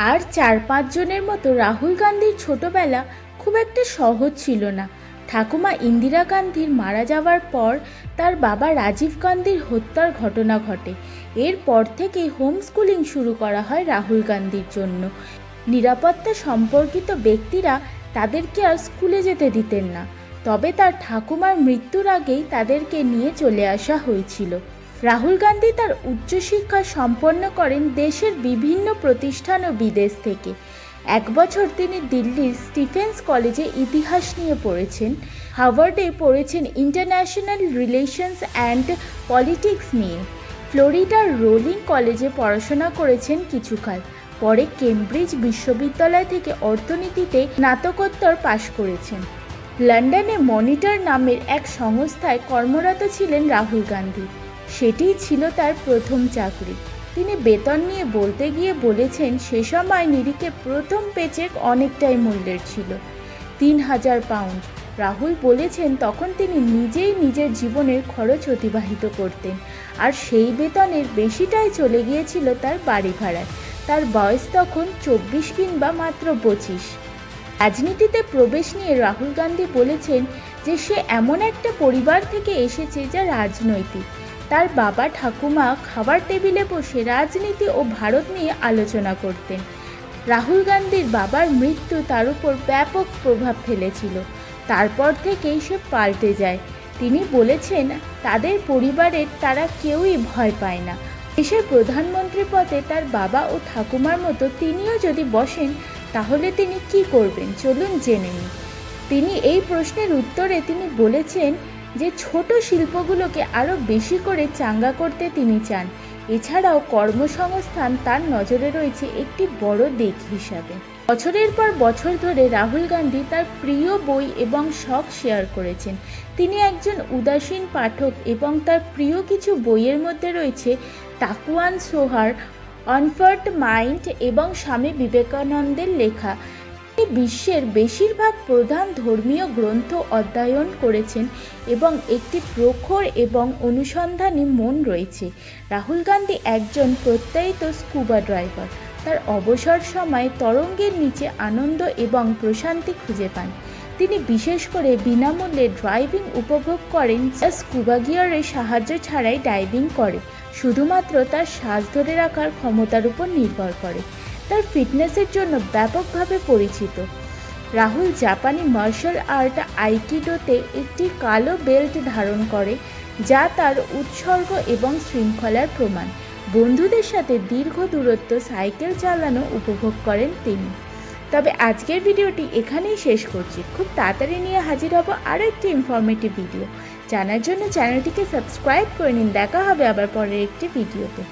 আর 4-5 জনের মতো রাহুল গান্ধীর ছোটবেলা খুব একটা সহজ ছিল না। ঠাকুমা ইন্দিরা গান্ধীর মারা যাওয়ার পর তার বাবা রাজীব গান্ধীর হত্যার ঘটনা ঘটে। এরপর থেকেই হোম স্কুলিং শুরু করা হয় রাহুল গান্ধীর জন্য। নিরাপত্তা সম্পর্কিত ব্যক্তিরা তাদেরকে আর স্কুলে যেতে দিতেন না, তবে তার ঠাকুমার মৃত্যুর আগেই তাদেরকে নিয়ে চলে আসা হয়েছিল। রাহুল গান্ধী তার উচ্চশিক্ষা সম্পন্ন করেন দেশের বিভিন্ন প্রতিষ্ঠান ও বিদেশ থেকে। 1 বছর তিনি দিল্লির স্টিফেন্স কলেজে ইতিহাস নিয়ে পড়েছেন। হার্ভার্ডে পড়েছেন ইন্টারন্যাশনাল রিলেশনস অ্যান্ড পলিটিক্স নিয়ে। ফ্লোরিডার রোলিং কলেজে পড়াশোনা করেছেন কিছুকাল। পরে কেমব্রিজ বিশ্ববিদ্যালয় থেকে অর্থনীতিতে স্নাতকোত্তর পাশ করেছেন। লন্ডনে মনিটর নামের এক সংস্থায় কর্মরত ছিলেন রাহুল গান্ধী। সেটিই ছিল তার প্রথম চাকরি। তিনি বেতন নিয়ে বলতে গিয়ে বলেছেন, সে সময় নিরিখে প্রথম পেচেক অনেকটাই মূল্যের ছিল, 3000 পাউন্ড। রাহুল বলেছেন তখন তিনি নিজেই নিজের জীবনের খরচ অতিবাহিত করতেন, আর সেই বেতনের বেশিটাই চলে গিয়েছিল তার বাড়ি ভাড়ায়। তার বয়স তখন 24 কিংবা মাত্র 25। রাজনীতিতে প্রবেশ নিয়ে রাহুল গান্ধী বলেছেন যে সে এমন একটা পরিবার থেকে এসেছে যা রাজনৈতিক। তার বাবা ঠাকুমা খাবার টেবিলে বসে রাজনীতি ও ভারত নিয়ে আলোচনা করতেন। রাহুল গান্ধীর বাবার মৃত্যু তার উপর ব্যাপক প্রভাব ফেলেছিল। তারপর থেকেই সে পাল্টে যায়। তিনি বলেছেন তাদের পরিবারের তারা কেউই ভয় পায় না। দেশের প্রধানমন্ত্রী পদে তার বাবা ও ঠাকুমার মতো তিনিও যদি বসেন তাহলে তিনি কি করবেন, চলুন জেনে নিই। তিনি এই প্রশ্নের উত্তরে তিনি বলেছেন যে ছোট শিল্পগুলোকে আরও বেশি করে চাঙ্গা করতে তিনি চান। এছাড়াও কর্মসংস্থান তার নজরে রয়েছে একটি বড় দিক হিসাবে। বছরের পর বছর ধরে রাহুল গান্ধী তার প্রিয় বই এবং শখ শেয়ার করেছেন। তিনি একজন উদাসীন পাঠক এবং তার প্রিয় কিছু বইয়ের মধ্যে রয়েছে তাকুয়ান সোহার, অনফার্ট মাইন্ড এবং স্বামী বিবেকানন্দের লেখা। তিনি বিশ্বের বেশিরভাগ প্রধান ধর্মীয় গ্রন্থ অধ্যয়ন করেছেন এবং একটি প্রখর এবং অনুসন্ধানী মন রয়েছে। রাহুল গান্ধী একজন প্রত্যয়িত স্কুবা ড্রাইভার। তার অবসর সময়ে তরঙ্গের নিচে আনন্দ এবং প্রশান্তি খুঁজে পান। তিনি বিশেষ করে বিনামূল্যে ড্রাইভিং উপভোগ করেন, যা স্কুবা গিয়ারের সাহায্য ছাড়াই ডাইভিং করে, শুধুমাত্র তার শ্বাস ধরে রাখার ক্ষমতার উপর নির্ভর করে। তার ফিটনেসের জন্য ব্যাপকভাবে পরিচিত। রাহুল জাপানি মার্শাল আর্ট আইকিডোতে একটি কালো বেল্ট ধারণ করে, যা তার উৎসর্গ এবং শৃঙ্খলার প্রমাণ। বন্ধুদের সাথে দীর্ঘ দূরত্ব সাইকেল চালানো উপভোগ করেন তিনি। তবে আজকের ভিডিওটি এখানেই শেষ করছি। খুব তাড়াতাড়ি নিয়ে হাজির হব আরও একটি ইনফরমেটিভ ভিডিও। জানার জন্য চ্যানেলটিকে সাবস্ক্রাইব করে নিন। দেখা হবে আবার পরের একটি ভিডিওতে।